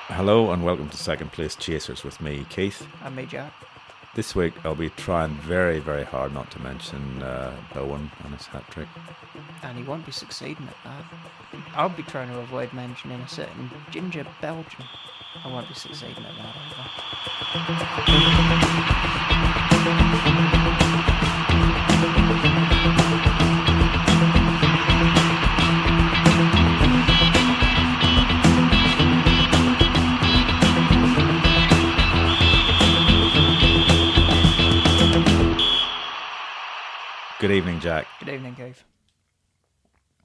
Hello and welcome to Second Place Chasers with me, Keith. And me, Jack. This week I'll be trying very, very hard not to mention Bowen and his hat-trick. And he won't be succeeding at that. I'll be trying to avoid mentioning a certain ginger Belgian. I won't be succeeding at that Good evening, Jack. Good evening, Keith.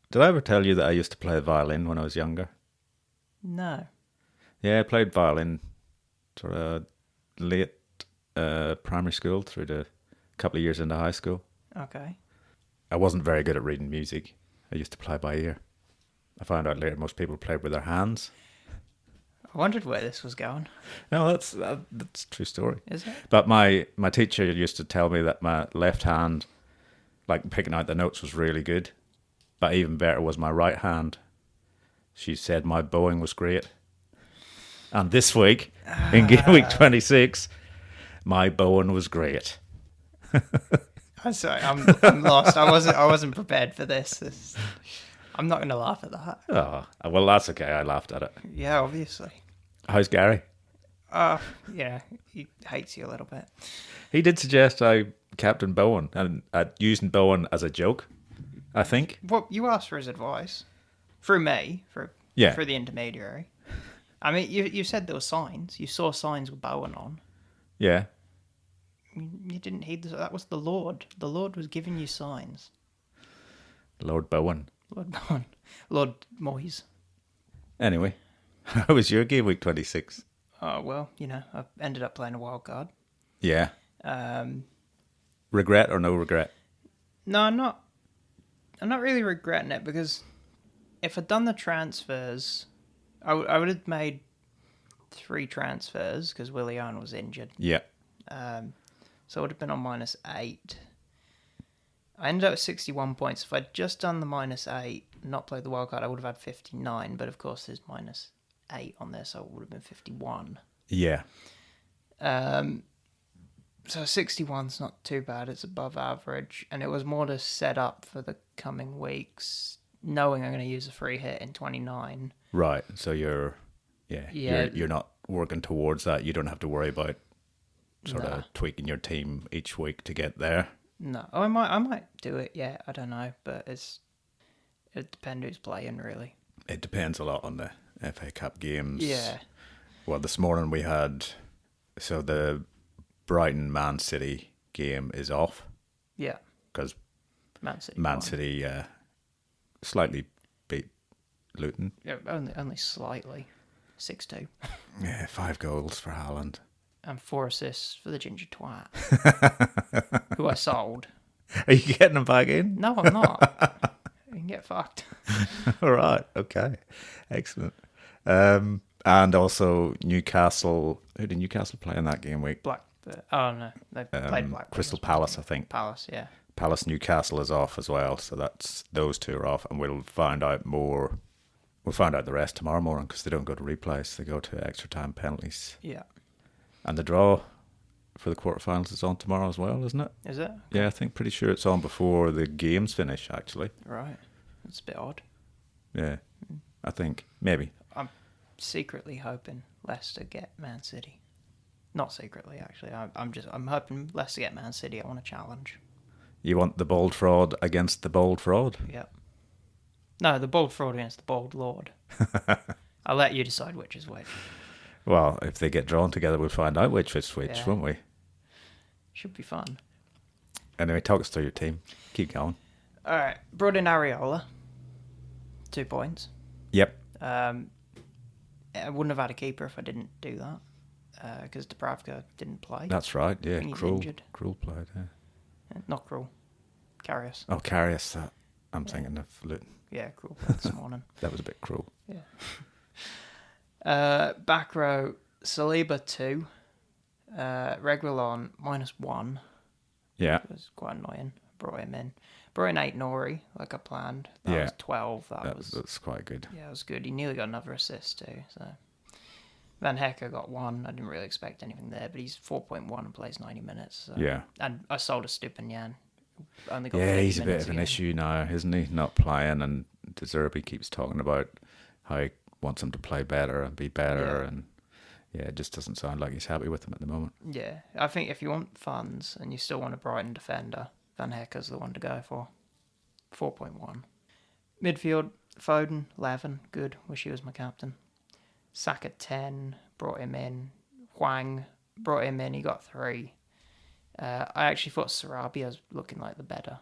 Did I ever tell you that I used to play violin when I was younger? No. Yeah, I played violin sort of late primary school through the couple of years into high school. Okay. I wasn't very good at reading music. I used to play by ear. I found out later most people played with their hands. I wondered where this was going. No, that's a true story. Is it? But my teacher used to tell me that my left hand, like picking out the notes, was really good. But even better was my right hand. She said my bowing was great. And this week, in game week 26, my bowing was great. I'm sorry, I'm lost. I wasn't prepared for this. I'm not going to laugh at that. Oh, well, that's okay. I laughed at it. Yeah, obviously. How's Gary? Yeah, he hates you a little bit. He did suggest I captain Bowen and using Bowen as a joke, I think. Well, you asked for his advice. Through me, through the intermediary. I mean, you said there were signs. You saw signs with Bowen on. Yeah. You didn't heed this. That was the Lord. The Lord was giving you signs. Lord Bowen. Lord Bowen. Lord Moyes. Anyway, how was your game week 26? Oh, well, I ended up playing a wild card. Yeah. Regret or no regret? No, I'm not really regretting it, because if I'd done the transfers, I would have made 3 transfers because Willian was injured. Yeah. So I would have been on -8. I ended up with 61 points. If I'd just done the -8, not played the wildcard, I would have had 59. But of course, there's -8 on there, so it would have been 51. Yeah. So 61's not too bad. It's above average. And it was more to set up for the coming weeks, knowing I'm going to use a free hit in 29. Right. So you're not working towards that. You don't have to worry about sort of tweaking your team each week to get there. No. Oh, I might do it. Yeah, I don't know, but it depends who's playing, really. It depends a lot on the FA Cup games. Yeah. Well, this morning we had the Brighton Man City game is off. Yeah. Because Man City slightly beat Luton. Yeah, only slightly. 6-2. Yeah, 5 goals for Haaland. And 4 assists for the ginger twat. Who I sold. Are you getting him back in? No, I'm not. You can get fucked. All right. Okay. Excellent. And also Newcastle. Who did Newcastle play in that game week? Oh, no. They played Blackburn. Crystal Palace, I think. Palace, yeah. Palace Newcastle is off as well. So those 2 are off. And we'll find out more. We'll find out the rest tomorrow morning because they don't go to replays. They go to extra time penalties. Yeah. And the draw for the quarterfinals is on tomorrow as well, isn't it? Is it? Yeah, I think pretty sure it's on before the games finish, actually. Right. That's a bit odd. Yeah, I think. Maybe. I'm secretly hoping Leicester get Man City. Not secretly, actually. I'm hoping Leicester get Man City. I want a challenge. You want the bold fraud against the bold fraud? Yep. No, the bold fraud against the bold lord. I'll let you decide which is which. Well, if they get drawn together, we'll find out which is which, won't we? Should be fun. Anyway, talk us through your team. Keep going. All right. Brought in Areola. 2 points. Yep. I wouldn't have had a keeper if I didn't do that. Because Dubravka didn't play. That's right, yeah. He's Cruel. injured. Cruel played, yeah. Not Cruel. Karius. Oh, Karius. I'm thinking of Luton. Yeah, Cruel played this morning. That was a bit cruel. Yeah. Back row, Saliba 2. Reguilon -1. Yeah. It was quite annoying. Brought brought in 8 Nori, like I planned. That was 12. That's quite good. Yeah, it was good. He nearly got another assist too. So Van Hecker got 1. I didn't really expect anything there, but he's 4.1 and plays 90 minutes. So. Yeah. And I sold a Stupinian. Only got Yeah, 30 he's a bit minutes of an again. issue now, isn't he? Not playing, and De Zerbi keeps talking about how he wants him to play better and be better, and it just doesn't sound like he's happy with him at the moment. Yeah, I think if you want funds and you still want a Brighton defender, Van Hecker's the one to go for. 4.1. Midfield, Foden, 11, good. Wish he was my captain. Saka, 10, brought him in. Hwang, brought him in, he got 3. I actually thought Sarabia's looking like the better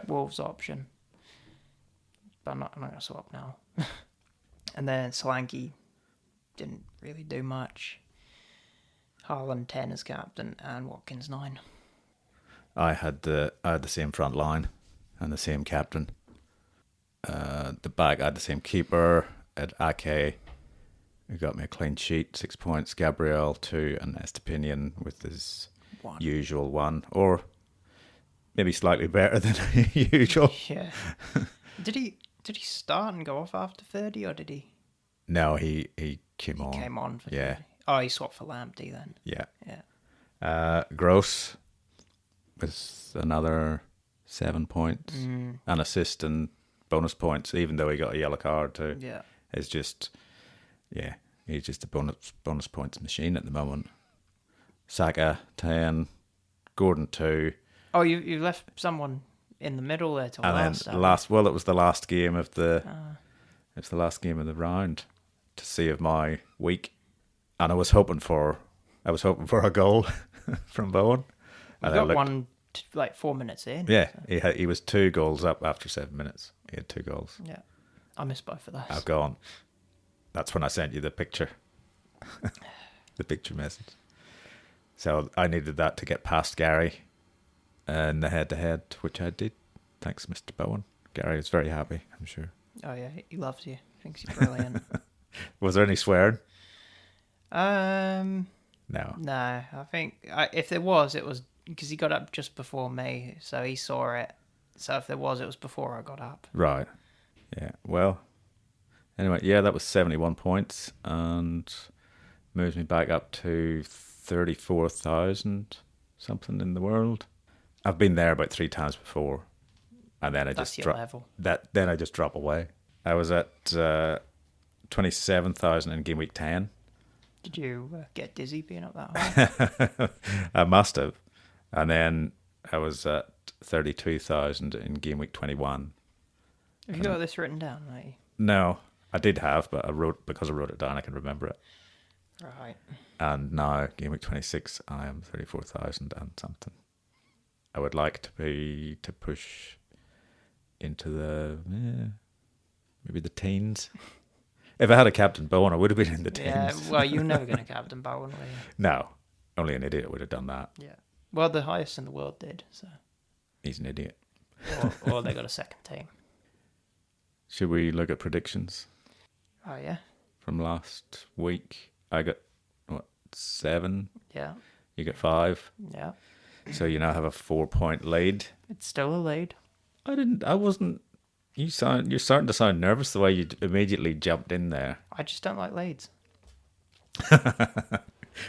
Wolves option. But I'm not going to swap now. And then Solanke didn't really do much. Haaland 10 as captain and Watkins 9. I had the same front line and the same captain. The back, I had the same keeper at Ake, who got me a clean sheet, 6 points. Gabriel 2, and Estepinian with his 1. usual 1, or maybe slightly better than usual. Yeah. Did he start and go off after 30, or did he? No, he came on. Came on for 30. Yeah. Oh, he swapped for Lamptey then. Yeah. Yeah. Gross with another 7 points, an assist and bonus points, even though he got a yellow card too. Yeah. It's just, he's just a bonus points machine at the moment. Saka 10, Gordon 2. Oh, you left someone in the middle there till And last. then it was the last game of the round to save my week, and I was hoping for a goal from Bowen. I got one like 4 minutes in. Yeah, so. he was 2 goals up after 7 minutes. He had 2 goals. Yeah, I missed both of those. I've gone. That's when I sent you the picture, the picture message. So I needed that to get past Gary in the head-to-head, which I did. Thanks, Mr. Bowen. Gary was very happy, I'm sure. Oh yeah, he loves you. Thinks you're brilliant. Was there any swearing? No. No. I think if there was, it was because he got up just before me, so he saw it. So if there was, it was before I got up. Right. Yeah. Well, anyway, that was 71 points and moves me back up to 34,000 something in the world. I've been there about 3 times before, and then That's your level. Then I just drop away. I was at 27,000 in game week 10. Did you get dizzy being up that high? I must have. And then I was at 32,000 in game week 21. Have you got this written down, mate? No, I did have, but because I wrote it down, I can remember it. Right. And now, game week 26, I am 34,000 and something. I would like to push into the maybe the teens. If I had a Captain Bowen, I would have been in the teens. Yeah, well, you're never going to captain Bowen, were you? No, only an idiot would have done that. Yeah. Well, the highest in the world did, so. He's an idiot. Or they got a second team. Should we look at predictions Oh, yeah? from last week? I got, 7? Yeah. You got 5. Yeah. So you now have a 4-point lead. It's still a lead. I wasn't. You're starting to sound nervous the way you immediately jumped in there. I just don't like leads. Well,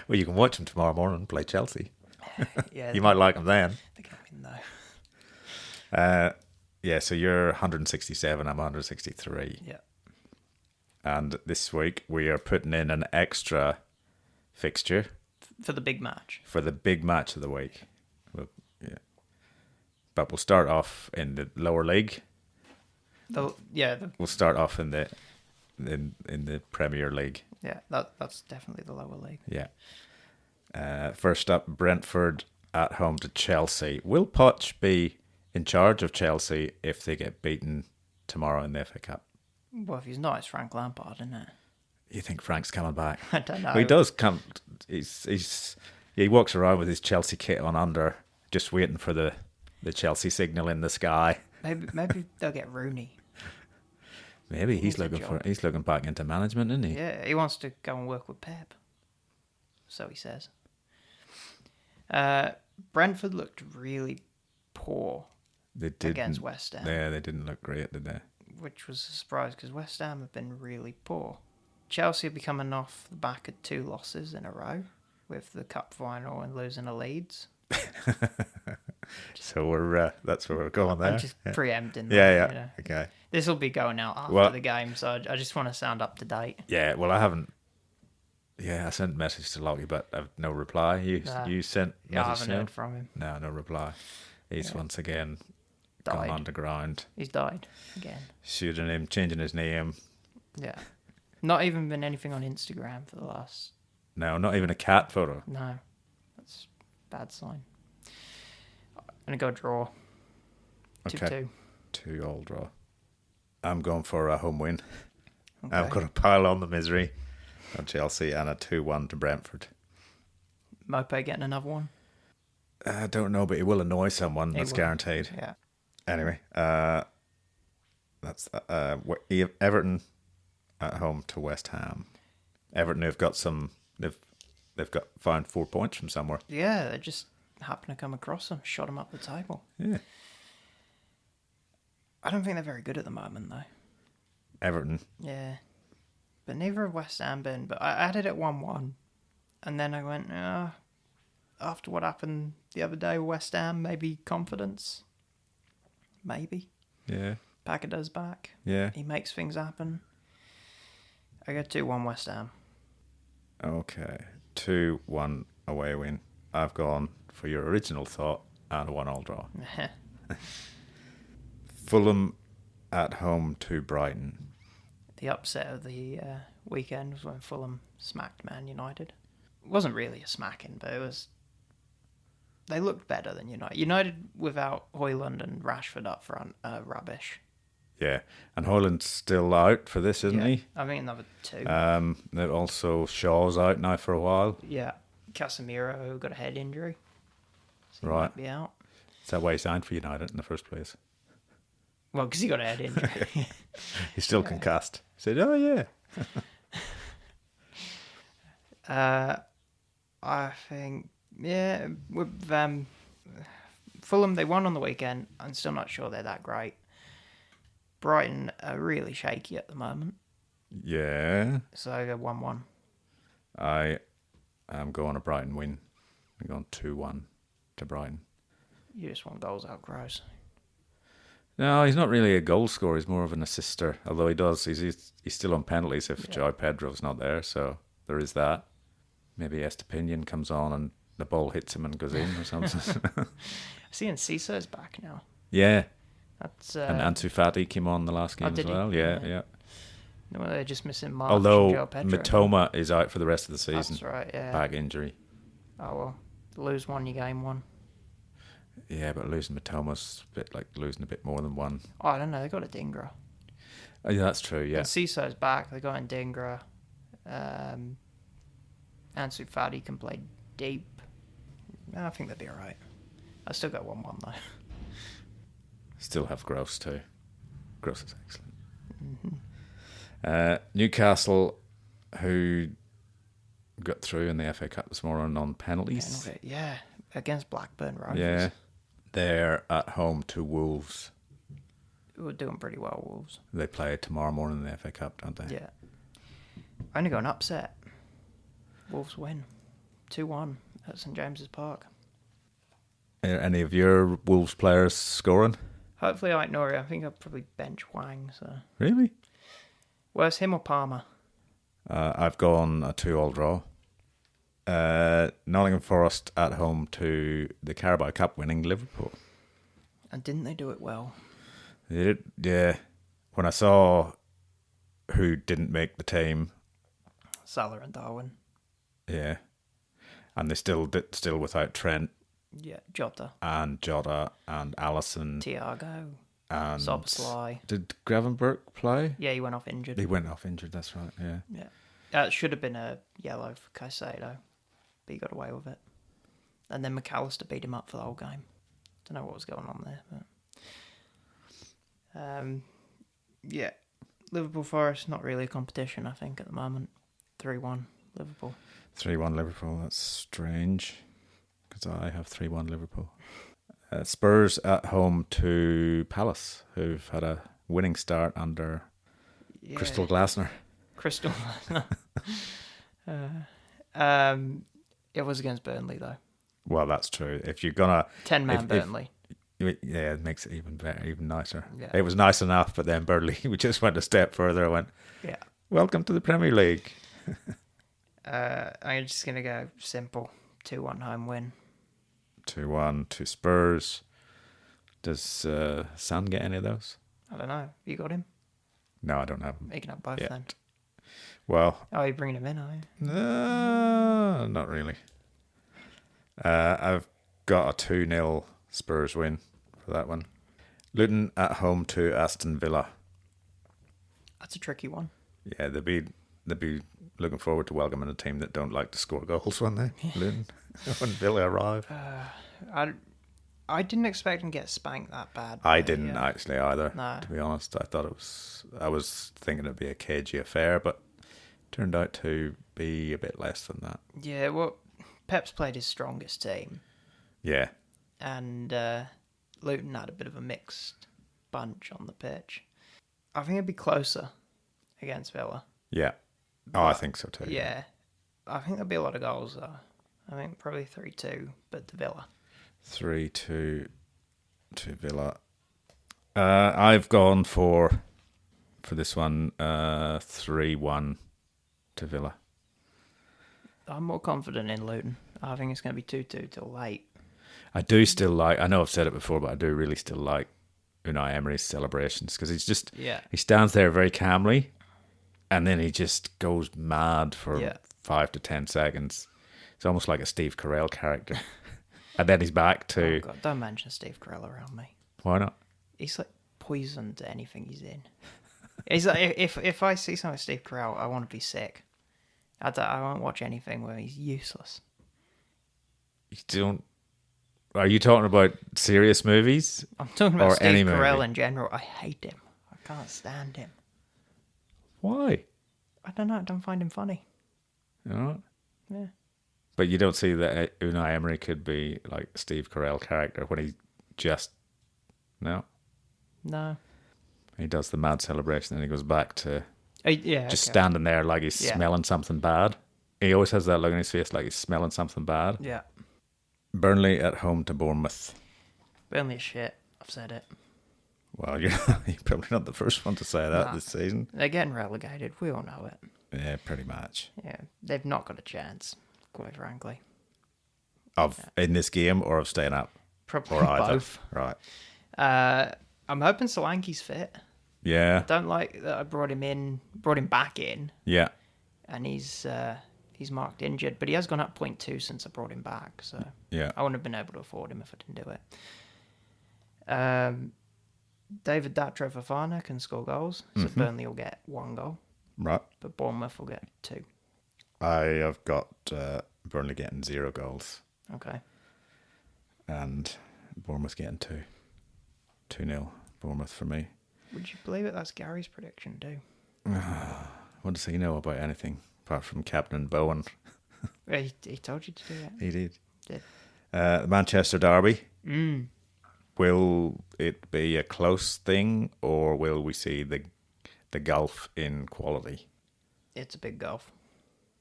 you can watch them tomorrow morning and play Chelsea. Yeah. You might like them then. They're going to win, though. So you're 167, I'm 163. Yeah. And this week we are putting in an extra fixture For the big match. for the big match of the week. But we'll start off in the lower league. We'll start off in the Premier League. Yeah, that's definitely the lower league. Yeah. First up, Brentford at home to Chelsea. Will Poch be in charge of Chelsea if they get beaten tomorrow in the FA Cup? Well, if he's not, it's Frank Lampard, isn't it? You think Frank's coming back? I don't know. Well, he does come. He walks around with his Chelsea kit on under, just waiting for the Chelsea signal in the sky. Maybe they'll get Rooney. Maybe he's Needs a job. looking back into management, isn't he? Yeah, he wants to go and work with Pep. So he says. Brentford looked really poor They didn't. against West Ham, Yeah, they didn't look great, did they? which was a surprise because West Ham have been really poor. Chelsea are coming off the back of 2 losses in a row with the cup final and losing to Leeds. So we're that's where we're going there. I'm just preempting that. Yeah. You know. Okay. This will be going out after the game, so I just want to sound up to date. Yeah. Well, I haven't. Yeah, I sent a message to Lockie, but I've no reply. You sent Yeah, I message haven't to him? heard from him. No reply. He's once again Died. gone underground. He's died again. Shooting him, changing his name. Yeah. Not even been anything on Instagram for the last... No, not even a cat photo. No. That's a bad sign. I'm going to go draw. Okay. 2-2. 2-2 draw. I'm going for a home win. Okay. I'm going to pile on the misery of Chelsea and a 2-1 to Brentford. Mope getting another one? I don't know, but he will annoy someone. That's guaranteed. Yeah. Anyway, that's Everton at home to West Ham. Everton have got found 4 points from somewhere. Yeah, they just happened to come across them, shot them up the table. Yeah. I don't think they're very good at the moment, though. Everton. Yeah. But neither have West Ham been. But I added it 1-1. And then I went, after what happened the other day with West Ham, maybe confidence. Maybe. Yeah. Packard's back. Yeah. He makes things happen. I go 2-1 West Ham. Okay. 2-1 away win. I've gone for your original thought and a 1-1 draw. Fulham at home to Brighton. The upset of the weekend was when Fulham smacked Man United. It wasn't really a smacking, but it was... They looked better than United. United without Højlund and Rashford up front are rubbish. Yeah. And Højlund's still out for this, isn't he? I think another 2. Then also Shaw's out now for a while. Yeah. Casemiro got a head injury. So he Right. might be out. Is that why he signed for United in the first place? Well, because he got a head injury. He's still concussed. He said, oh, yeah. I think, yeah, with Fulham, they won on the weekend. I'm still not sure they're that great. Brighton are really shaky at the moment. Yeah. So I go 1-1. I am going a Brighton win. I'm going 2-1 to Brighton. You just want goals out, Gross. No, he's not really a goal scorer. He's more of an assister. Although he does, he's still on penalties if João Pedro's not there. So there is that. Maybe Estepinian comes on and the ball hits him and goes in or something. I see Enciso's back now. Yeah. That's And Ansu Fati came on the last game as well. Yeah. No, they're just missing March Although and João Pedro. Matoma is out for the rest of the season. That's right, yeah. Back injury. Oh, well. Lose one, you gain one. Yeah, but losing Matoma's a bit like losing a bit more than one. Oh, I don't know. They got a Dingra. Oh, yeah, that's true, yeah. And Enciso's back. They got in Dingra. Ansu Fati can play deep. I think they'll be all right. I still got 1-1 though. Still have Gross too. Gross is excellent. Mm-hmm. Newcastle, who got through in the FA Cup this morning on penalties. Yeah, against Blackburn Rovers. Yeah, they're at home to Wolves. Who are doing pretty well, Wolves. They play tomorrow morning in the FA Cup, don't they? Yeah. Only got an upset. Wolves win 2-1 at St James's Park. Are any of your Wolves players scoring? Hopefully I ignore it. I think I'll probably bench Wang. So. Really? Well, it's him or Palmer. I've gone a 2-2 draw. Nottingham Forest at home to the Carabao Cup winning Liverpool. And didn't they do it well? They did, yeah. When I saw who didn't make the team, Salah and Darwin. yeah, and they still without Trent. Yeah, Jota. And Jota and Alisson. Thiago. And Szoboszlai. Did Gravenberch play? Yeah, he went off injured. He went off injured, that's right, yeah. Yeah. It should have been a yellow for Caicedo, but he got away with it. And then McAllister beat him up for the whole game. Don't know what was going on there. But... yeah. Liverpool Forest, not really a competition, I think, at the moment. 3-1 Liverpool. 3-1 Liverpool, that's strange. Because I have 3-1 Liverpool. Spurs at home to Palace, who've had a winning start under Yeah. Crystal Glasner. Crystal. It was against Burnley though. Well, that's true. If you're gonna 10-man Burnley. yeah, it makes it even better, even nicer. Yeah. It was nice enough, but then Burnley, we just went a step further. I went, Yeah. welcome to the Premier League. I'm just gonna go simple 2-1 home win. 2-1 to Spurs. Does Son get any of those? I don't know. You got him? No, I don't have them. You can have both yet. then. Well, Oh, you're bringing him in, are you? no, not really. I've got a 2-0 Spurs win for that one. Luton at home to Aston Villa. That's a tricky one. Yeah, they'll be looking forward to welcoming a team that don't like to score goals when they Luton when Villa arrive. I didn't expect him to get spanked that bad. I didn't actually either. No. To be honest, I was thinking it'd be a cagey affair, but turned out to be a bit less than that. Yeah, well, Pep's played his strongest team, Yeah, and Luton had a bit of a mixed bunch on the pitch. I think it'd be closer against Villa. yeah. Oh, I think so too. Yeah. I think there'll be a lot of goals, though. I think probably 3-2, but to Villa. 3-2 to Villa. I've gone for this one 3-1 to Villa. I'm more confident in Luton. I think it's going to be 2-2 till late. I do still like. I know I've said it before, but I do really still like Unai Emery's celebrations because he's just he stands there very calmly, and then he just goes mad for 5 to 10 seconds. It's almost like a Steve Carell character, and then he's back to. Oh God, don't mention Steve Carell around me. Why not? He's like poison to anything he's in. He's like if I see something with Steve Carell, I want to be sick. I won't watch anything where he's useless. You don't. Are you talking about serious movies? I'm talking about or Steve any Carell movie? in general. I hate him. I can't stand him. Why? I don't know. I don't find him funny. You know? Yeah. But you don't see that Unai Emery could be like a Steve Carell character when he just No. he does the mad celebration and he goes back to just okay. standing there like he's smelling something bad. He always has that look on his face like he's smelling something bad. Yeah. Burnley at home to Bournemouth. Burnley is shit. I've said it. Well, you're probably not the first one to say that this season. They're getting relegated. We all know it. Yeah, pretty much. Yeah. They've not got a chance, quite frankly. In this game or of staying up? Probably Or either. both. Right. I'm hoping Solanke's fit. Yeah. I don't like that I brought him back in, Yeah. and he's marked injured, but he has gone up 0.2 since I brought him back, so Yeah. I wouldn't have been able to afford him if I didn't do it. David Datro Fofana can score goals, so Burnley will get 1 goal, Right. but Bournemouth will get 2. I have got Burnley getting 0 goals Okay. and Bournemouth getting 2. 2-0 Bournemouth for me. Would you believe it? That's Gary's prediction too. What does he know about anything apart from Captain Bowen? He told you to do it. He did. Did. The Manchester Derby. Mm. Will it be a close thing or will we see the gulf in quality? It's a big gulf.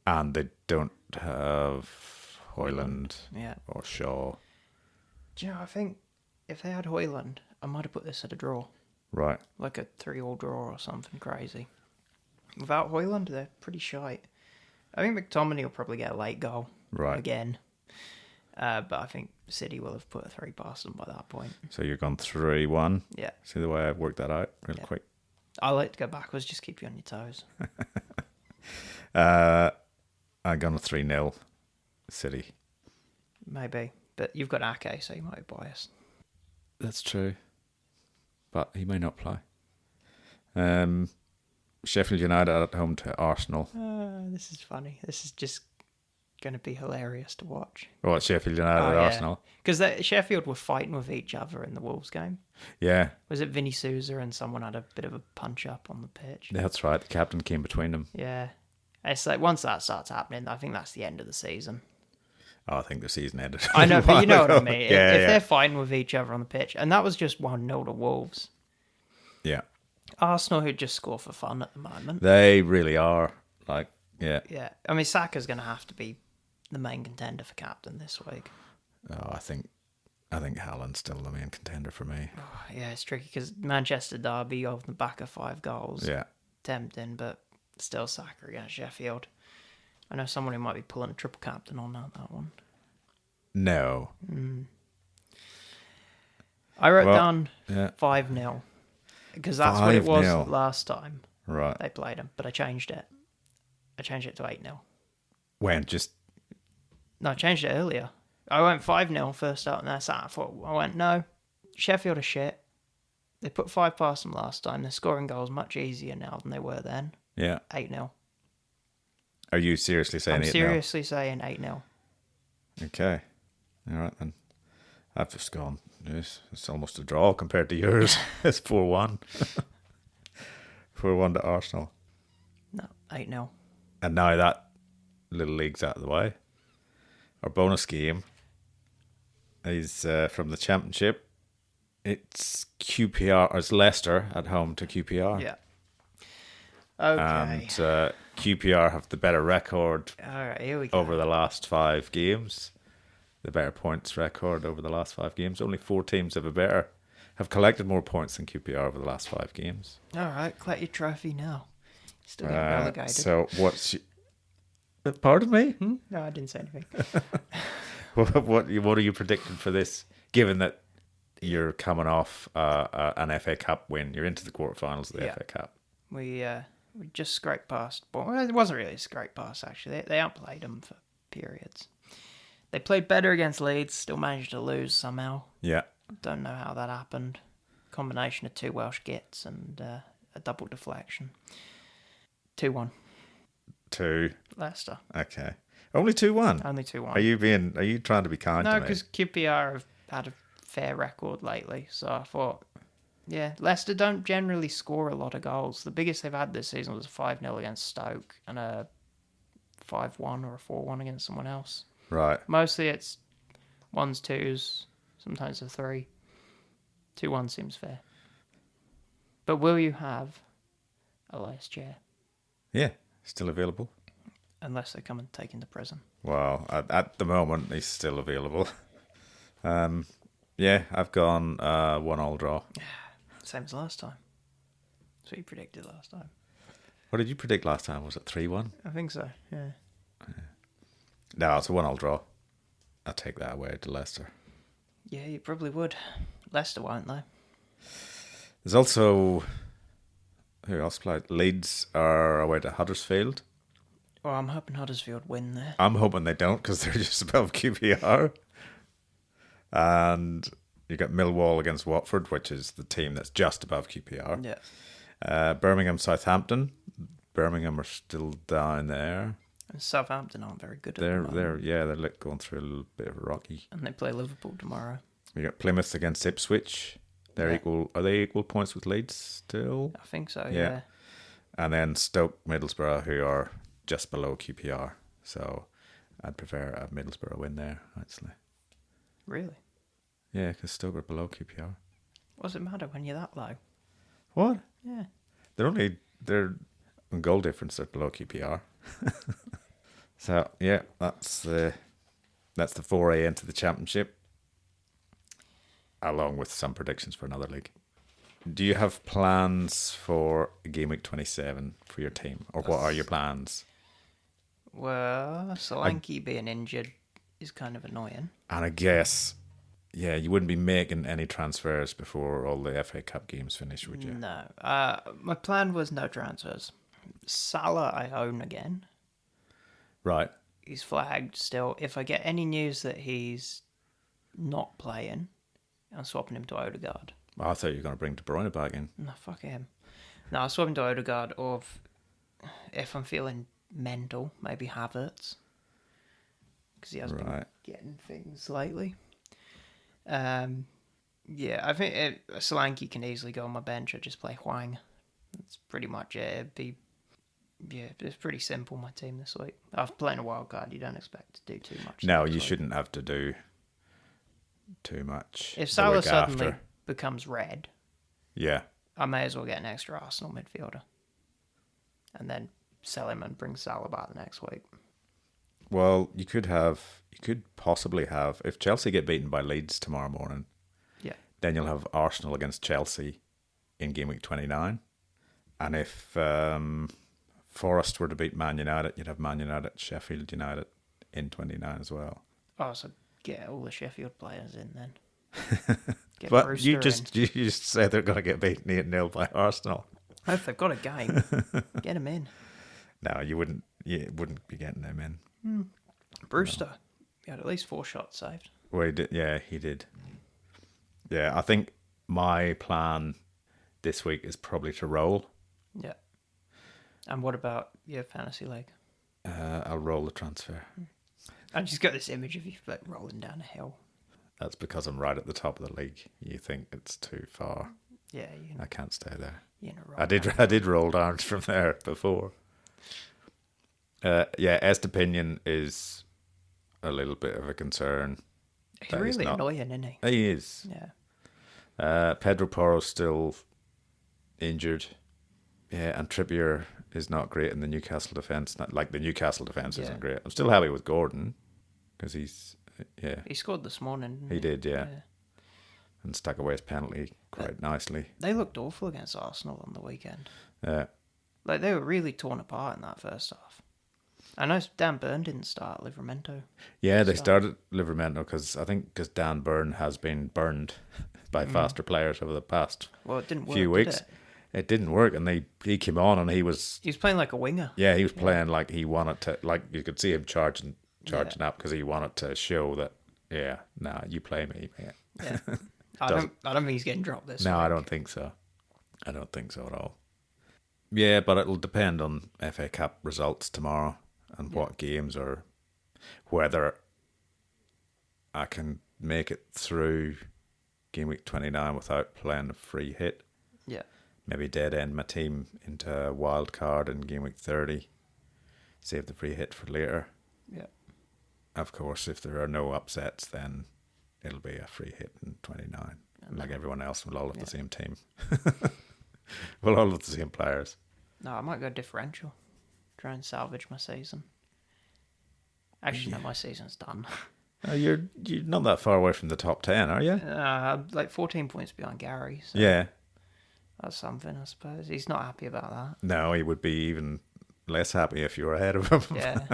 And they don't have Hoyland Yeah. or Shaw. Do you know, I think if they had Hoyland, I might have put this at a draw. Right. Like a 3-3 draw or something crazy. Without Hoyland, they're pretty shite. I think McTominay will probably get a late goal. Right. Again. But I think City will have put a 3 past them by that point. So you're gone 3-1. Yeah. See the way I've worked that out real quick. I like to go backwards, just keep you on your toes. I've gone a 3-0 City. Maybe. But you've got Ake, so you might be biased. That's true. But he may not play. Sheffield United at home to Arsenal. This is funny. This is just going to be hilarious to watch. What, Sheffield United at Arsenal? Because Sheffield were fighting with each other in the Wolves game. Yeah. Was it Vinny Souza and someone had a bit of a punch-up on the pitch? That's right. The captain came between them. Yeah. It's like once that starts happening, I think that's the end of the season. Oh, I think the season ended. I know, a but you know while what I ago. mean. Yeah, If yeah. they're fighting with each other on the pitch, and that was just 1-0 to Wolves. Yeah. Arsenal, who just score for fun at the moment. They really are. Like, yeah. Yeah, I mean, Saka's going to have to be the main contender for captain this week. Oh, I think Haaland's still the main contender for me. Oh, yeah, it's tricky because Manchester derby off the back of 5 goals. Yeah. Tempting, but still Saka against Sheffield. I know someone who might be pulling a triple captain on that one. No. I wrote Well, down yeah. 5-0 because that's what it was 5-0. last time Right. they played them, but I changed it. I changed it to 8-0. When? Just... No, I changed it earlier. I went 5-0 first up, and that's that. I went, no, Sheffield are shit. They put 5 past them last time. They're scoring goals much easier now than they were then. Yeah. 8-0. Are you seriously saying I'm it seriously saying 8-0. now? Okay. All right, then. I've just gone, yes, it's almost a draw compared to yours. It's 4-1. 4-1 to Arsenal. No, 8-0. And now that little league's out of the way. Our bonus game is from the Championship. It's QPR, or it's Leicester at home to QPR. Yeah. Okay. And QPR have the better record All right, here we go. over the last 5 games. The better points record over the last 5 games. Only 4 teams have collected more points than QPR over the last 5 games. All right, collect your trophy now. Still getting relegated. So what's... Pardon me? No, I didn't say anything. What are you predicting for this? Given that you're coming off an FA Cup win, you're into the quarterfinals of the FA Cup. We just scraped past. Well, it wasn't really a scrape past, actually. They outplayed them for periods. They played better against Leeds, still managed to lose somehow. Yeah. Don't know how that happened. Combination of 2 Welsh gits and a double deflection. 2-1. 2. Leicester. Okay. Only 2-1. Only 2-1. Are you trying to be kind to No, me? because QPR have had a fair record lately, so I thought, yeah, Leicester don't generally score a lot of goals. The biggest they've had this season was a 5-0 against Stoke and a 5-1 or a 4-1 against someone else. Right. Mostly it's 1s, 2s, sometimes a 3. 2-1 seems fair. But will you have a last chair? Yeah. Still available. Unless they come and take him to prison. Well, at the moment, he's still available. Yeah, I've gone 1-1 draw. Same as last time. That's what you predicted last time. What did you predict last time? Was it 3-1? I think so, yeah. No, it's a 1-1 draw. I'll take that away to Leicester. Yeah, you probably would. Leicester won't, though. There's also... Who else played? Leeds are away to Huddersfield. Well, I'm hoping Huddersfield win there. I'm hoping they don't because they're just above QPR. And you got Millwall against Watford, which is the team that's just above QPR. Yeah. Birmingham, Southampton. Birmingham are still down there. And Southampton aren't very good at the moment. They're going through a little bit of a rocky. And they play Liverpool tomorrow. You got Plymouth against Ipswich. They're equal. Are they equal points with Leeds still? I think so, yeah. And then Stoke, Middlesbrough, who are just below QPR. So I'd prefer a Middlesbrough win there, actually. Really? Yeah, because Stoke are below QPR. What does it matter when you're that low? What? Yeah. They're in goal difference, they're below QPR. So yeah, that's the foray into the Championship, along with some predictions for another league. Do you have plans for game week 27 for your team, or what are your plans? Well, Solanke being injured is kind of annoying. And I guess, yeah, you wouldn't be making any transfers before all the FA Cup games finish, would you? No. My plan was no transfers. Salah I own again. Right. He's flagged still. If I get any news that he's not playing, I'm swapping him to Odegaard. Well, I thought you were going to bring De Bruyne back in. No, fuck him. No, I'll swap him to Odegaard, or if I'm feeling mental, maybe Havertz. Because he has been getting things lately. Yeah, I think Solanke can easily go on my bench. I just play Hwang. That's pretty much it. It'd be Yeah, it's pretty simple, my team this week. After playing a wild card, you don't expect to do too much. No, next you week. shouldn't have to do too much. If the Salah week suddenly after. becomes red, Yeah. I may as well get an extra Arsenal midfielder. And then sell him and bring Salah back the next week. Well, you could possibly have, if Chelsea get beaten by Leeds tomorrow morning, Yeah. then you'll have Arsenal against Chelsea in game week 29. And if Forest were to beat Man United, you'd have Man United, Sheffield United in 29 as well. Oh, so get all the Sheffield players in then. Get But Brewster you just say they're going to get beaten 8-0 by Arsenal. If they've got a game, get them in. No, you wouldn't be getting them in. Brewster, he had at least 4 shots saved. Well, he did. Yeah, he did. Yeah, I think my plan this week is probably to roll. Yeah. And what about your fantasy leg? I'll roll the transfer. I just got this image of you like rolling down a hill. That's because I'm right at the top of the league. You think it's too far. Yeah, I can't stay there. you're in a roll. I did roll down from there before. Estepinian is a little bit of a concern. He's really annoying, isn't he? He is. Yeah. Pedro Porro's still injured. Yeah, and Trippier is not great in the Newcastle defence. Not like the Newcastle defence isn't great. I'm still happy with Gordon because he's He scored this morning. Didn't he did, yeah. And stuck away his penalty quite nicely. They looked awful against Arsenal on the weekend. Yeah. Like, they were really torn apart in that first half. I know Dan Burn didn't start Livramento. Yeah, they started Livramento because Dan Burn has been burned by faster players over the past it didn't work, few weeks. Did it? It didn't work, and he came on and he was playing like a winger. Yeah, he was playing like he wanted to. Like you could see him charging up because he wanted to show that. Yeah, you play me, mate. Yeah. I don't think he's getting dropped this week. I don't think so. I don't think so at all. Yeah, but it'll depend on FA Cup results tomorrow and what games or whether I can make it through game week 29 without playing a free hit. Yeah. Maybe dead end my team into a wild card in game week 30. Save the free hit for later. Yeah. Of course, if there are no upsets, then it'll be a free hit in 29. Like everyone else, we'll all have the same team. We'll all have the same players. No, I might go differential. Try and salvage my season. Actually, no, my season's done. You're not that far away from the top 10, are you? Like 14 points behind Gary. So Yeah. that's something, I suppose. He's not happy about that. No, he would be even less happy if you were ahead of him. Yeah.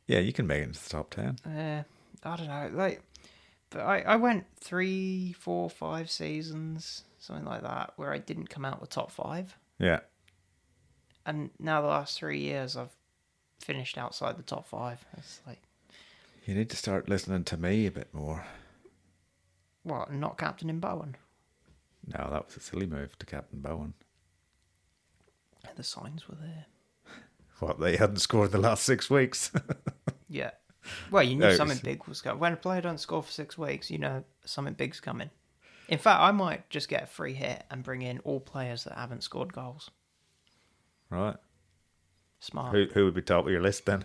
Yeah, you can make it into the top 10. I don't know. But I went 3, 4, 5 seasons, something like that, where I didn't come out with top 5. Yeah. And now the last 3 years, I've finished outside the top 5. It's like, You need to start listening to me a bit more. what, not captaining Bowen? No, that was a silly move to Captain Bowen. The signs were there. What, they hadn't scored the last 6 weeks? Yeah. Well, you knew No, something big was coming. When a player don't score for 6 weeks, you know something big's coming. In fact, I might just get a free hit and bring in all players that haven't scored goals. Right. Smart. Who would be top of your list then?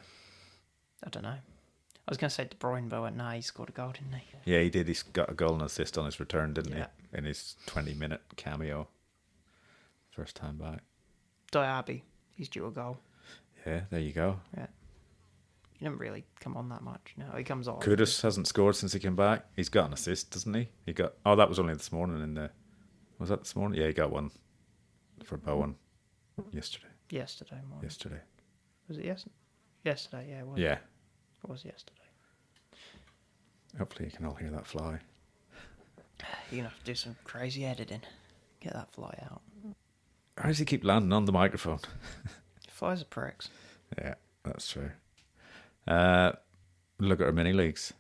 I don't know. I was going to say De Bruyne, but I went, nah, he scored a goal, didn't he? Yeah, he did. He's got a goal and assist on his return, didn't Yeah. he? In his 20-minute cameo. First time back. Diaby, he's due a goal. Yeah, there you go. Yeah. He didn't really come on that much. No, he comes on. Kudus hasn't scored since he came back. He's got an assist, doesn't he? That was only this morning was that this morning? Yeah, he got one for Bowen yesterday. Yesterday morning. Yesterday. Was it yesterday? Yesterday, yeah. It was. Yeah. It was yesterday. Hopefully you can all hear that fly. You're going to have to do some crazy editing. Get that fly out. How does he keep landing on the microphone? Flies are pricks. Yeah, that's true. Look at our mini leagues.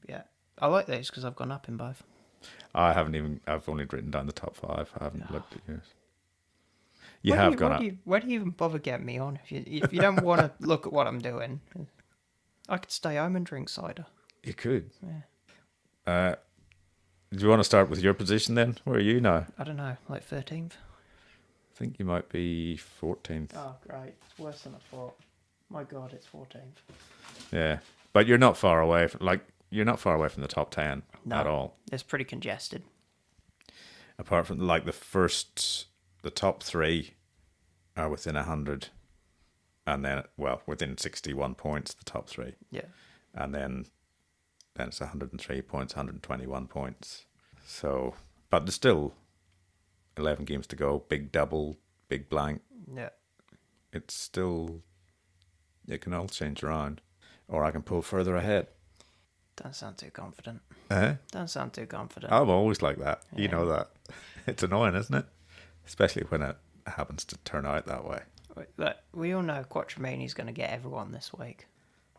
Yeah. I like these because I've gone up in both. I've only written down the top 5. I haven't looked at yours. You have gone up. Why do you even bother getting me on? If you don't want to look at what I'm doing, I could stay home and drink cider. You could. Yeah. Do you want to start with your position then? Where are you now? I don't know, like 13th. I think you might be 14th. Oh, great. It's worse than I thought. My God, it's 14th. Yeah, but you're not far away. You're not far away from the top 10 at all. It's pretty congested. Apart from like the top 3 are within 100, and then within 61 points. The top 3. Yeah. And then it's 103 points, 121 points. So, but there's still 11 games to go. Big double, big blank. Yeah. It's still, it can all change around, or I can pull further ahead. Don't sound too confident. Eh? Don't sound too confident. I'm always like that. Yeah. You know that. It's annoying, isn't it? Especially when it happens to turn out that way. Look, we all know Quattromani's going to get everyone this week.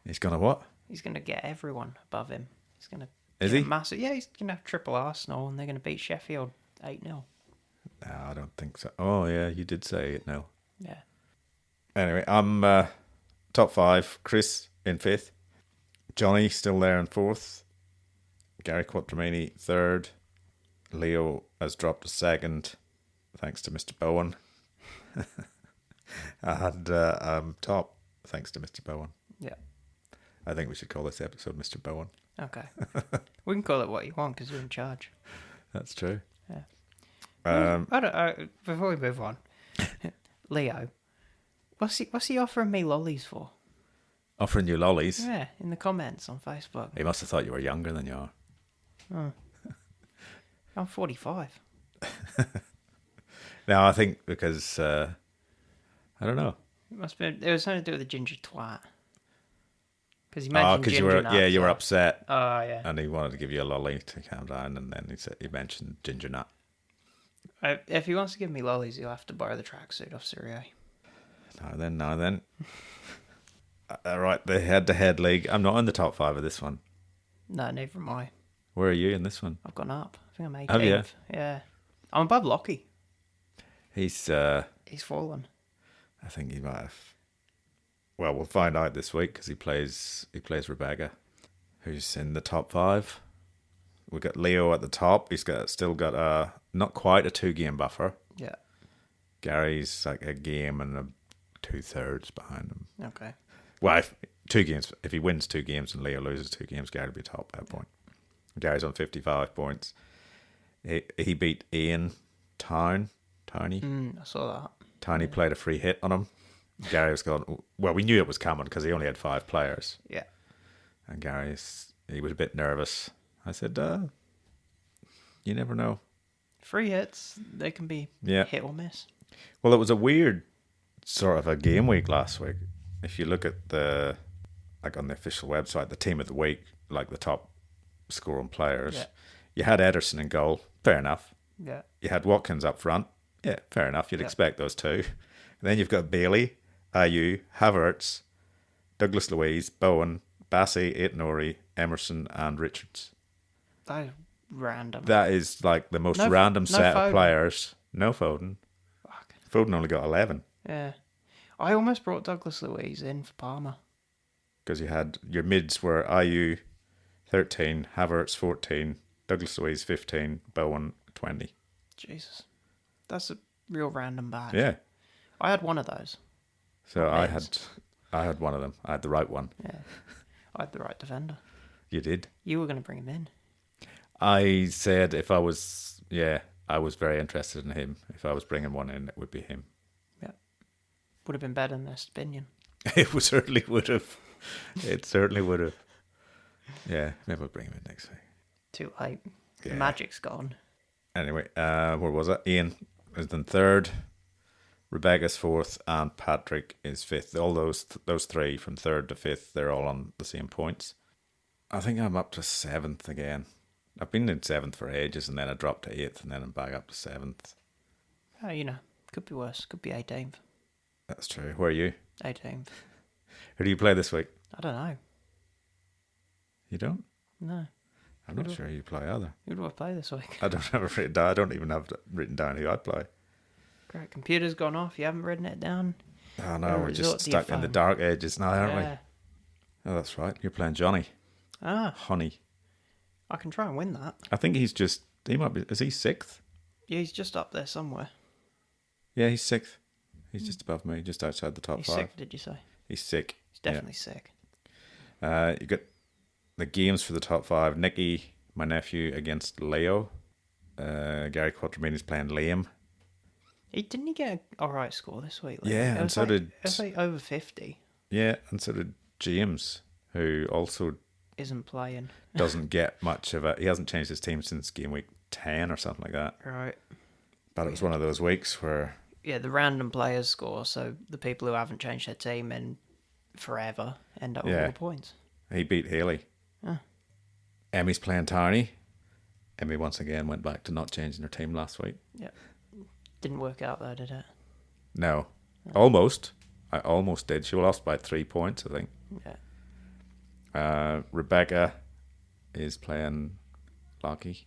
He's gonna what? He's going to get everyone above him. He's going to. Is he? Massive. Yeah, he's going to have triple Arsenal, and they're going to beat Sheffield 8-0. No, I don't think so. Oh yeah, you did say it. No. Yeah. Anyway, I'm top 5. Chris in 5th. Johnny still there in 4th. Gary Quattromani 3rd. Leo has dropped to 2nd, thanks to Mr. Bowen. And I'm top, thanks to Mr. Bowen. Yeah. I think we should call this episode Mr. Bowen. Okay. We can call it what you want because you're in charge. That's true. Yeah. Before we move on, Leo, what's he offering me lollies for? Offering you lollies. Yeah, in the comments on Facebook. He must have thought you were younger than you are. Oh. I'm 45. No, I think because, I don't know. It was something to do with the ginger twat. Because he mentioned because ginger nuts. you were upset. Oh, yeah. And he wanted to give you a lolly to calm down, and then he mentioned ginger nut. If he wants to give me lollies, he'll have to borrow the tracksuit off Syria. Now then. All right, the head-to-head league. I'm not in the top 5 of this one. No, neither am I. Where are you in this one? I've gone up. I think I'm 18th. Have you? Yeah. I'm above Lockie. He's fallen. I think he might have. Well, we'll find out this week because he plays Rebecca, who's in the top 5. We've got Leo at the top. He's still got not quite a 2-game buffer. Yeah. Gary's like a game and 2/3 behind him. Okay. Well, if he wins 2 games and Leo loses 2 games, Gary will be top at that point. Gary's on 55 points. He beat Ian Townie. I saw that. Townie played a free hit on him. Gary was going, well, we knew it was coming because he only had 5 players. Yeah. And he was a bit nervous. I said, you never know. Free hits, they can be hit or miss. Well, it was a weird sort of a game week last week. If you look at on the official website, the team of the week, like the top scoring players, you had Ederson in goal. Fair enough. Yeah. You had Watkins up front. Yeah, fair enough. You'd expect those 2. And then you've got Bailey, Ayew, Havertz, Douglas Luiz, Bowen, Bassey, Aït-Nouri, Emerson, and Richards. That is random. That is like the most random set of players. No Foden. Fuck. Foden only got 11. Yeah. I almost brought Douglas Luiz in for Palmer. Because you had your mids were Ayew 13, Havertz 14, Douglas Luiz 15, Bowen 20. Jesus. That's a real random batch. Yeah. I had one of those. So I had one of them. I had the right one. Yeah. I had the right defender. You did? You were going to bring him in. I said I was very interested in him. If I was bringing one in, it would be him. Yeah. Would have been better than Espinian. Certainly would have. It certainly would have. Yeah, maybe we'll bring him in next week. Too late. Yeah. The magic's gone. Anyway, where was it? Ian is in 3rd, Rebecca's 4th, and Patrick is 5th. All those 3 from 3rd to 5th, they're all on the same points. I think I'm up to 7th again. I've been in 7th for ages, and then I dropped to 8th, and then I'm back up to 7th. Oh, could be worse. Could be 18th. That's true. Where are you? 18th. Who do you play this week? I don't know. You don't? No. I'm not sure who you play either. Who do I play this week? I don't have it written down. I don't even have written down who I play. Great. Computer's gone off. You haven't written it down. Oh no, we're just stuck in the dark ages now, aren't we? Oh, that's right. You're playing Johnny. Honey. I can try and win that. I think he might be, is he 6th? Yeah, he's just up there somewhere. Yeah, he's sixth. He's just above me, just outside the top He's five. sick, did you say? He's sick. He's definitely sick. You got the games for the top five. Nicky, my nephew, against Leo. Gary Quattromini's playing Liam. Didn't he get an alright score this week? Yeah, and so did... It was like over 50. Yeah, and so did James, who also Isn't playing. doesn't get much of it. He hasn't changed his team since game week 10 or something like that. Right. But it was one of those weeks where... Yeah, the random players score, so the people who haven't changed their team in forever end up with all the points. He beat Haley. Huh. Emmy's playing Tarny. Emmy once again went back to not changing her team last week. Yeah. Didn't work out though, did it? No. Almost. I almost did. She lost by 3 points, I think. Yeah. Rebecca is playing Lockie.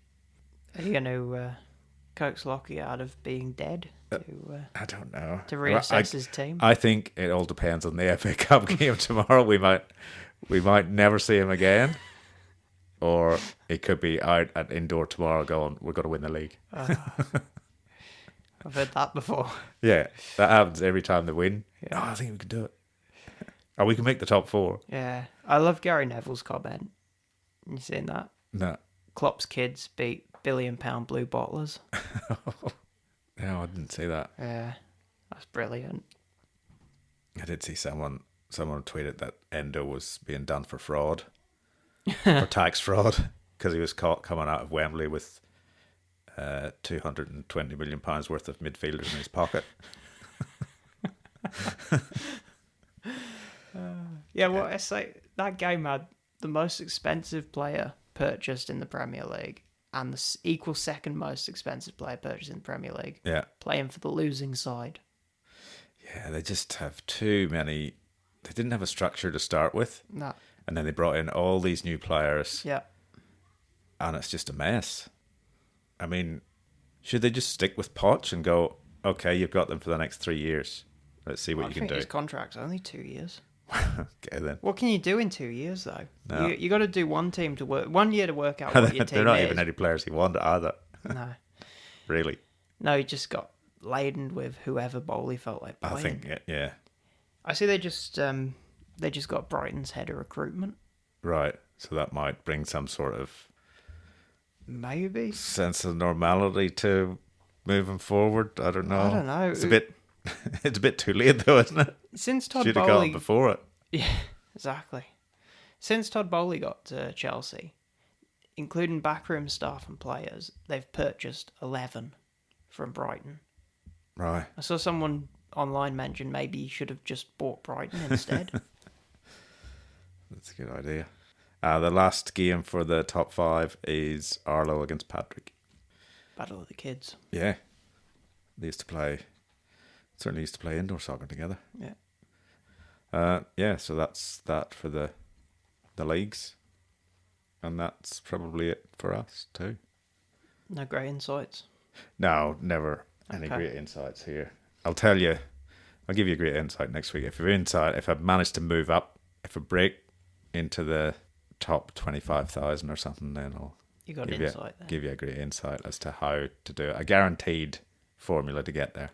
Are you going to coax Lockie out of being dead I don't know. to reassess his team? I think it all depends on the FA Cup game tomorrow. We might never see him again. Or it could be out at indoor tomorrow going, we're going to win the league. I've heard that before. Yeah, that happens every time they win. Yeah. Oh, I think we can do it. Or we can make the top four. Yeah. I love Gary Neville's comment. You seen that? No. Klopp's kids beat billion-pound blue bottlers. No, I didn't see that. Yeah. That's brilliant. I did see someone tweeted that Endo was being done for fraud. For tax fraud. Because he was caught coming out of Wembley with £220 million worth of midfielders in his pocket. Yeah, well, it's like that game had the most expensive player purchased in the Premier League and the equal second most expensive player purchased in the Premier League. Yeah. Playing for the losing side. Yeah, they just have too many. They didn't have a structure to start with. No. And then they brought in all these new players. Yeah. And it's just a mess. I mean, should they just stick with Poch and go, okay, you've got them for the next 3 years. Let's see what you can do. I think his contract's only 2 years. Okay, then. What can you do in 2 years, though? No. You got to do 1 year to work out what your team is. They're not even any players he wanted either. No. Really. No, he just got laden with whoever Bowley felt like playing. I think, yeah. I see they just got Brighton's head of recruitment. Right. So that might bring some sort of Maybe sense of normality to moving forward. I don't know. I don't know. It's a bit too late though, isn't it? Since Todd Should have Bowley gone before it. Yeah, exactly. Since Todd Bowley got to Chelsea, including backroom staff and players, they've purchased 11 from Brighton. Right. I saw someone online mention maybe he should have just bought Brighton instead. That's a good idea. The last game for the top 5 is Arlo against Patrick. Battle of the kids. Yeah. They certainly used to play indoor soccer together. Yeah. So that's that for the leagues. And that's probably it for us too. No great insights. No, never any Okay. great insights here. I'll give you a great insight next week. If I manage to move up, if I break into the top 25,000 or something, then I'll You got an insight there. give you a great insight as to how to do it. A guaranteed formula to get there.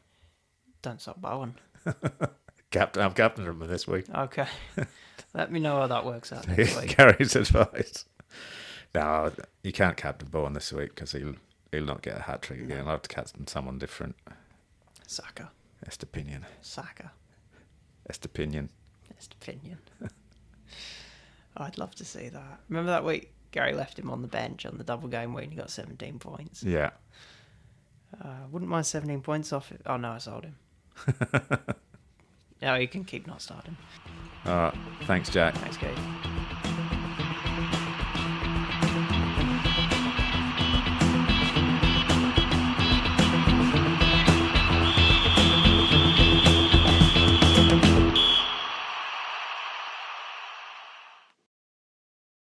Don't stop Bowen. I'm captain of him this week. Okay. Let me know how that works out next week. Gary's advice. No, you can't captain Bowen this week because he'll not get a hat trick again. I'll have to captain someone different. Saka. Estopinion. Saka. Estopinion. Best opinion. I'd love to see that. Remember that week Gary left him on the bench on the double game week and he got 17 points? Yeah. Wouldn't mind 17 points off it. Oh no, I sold him. No, you can keep not starting. Thanks, Jack. Thanks, Gabe.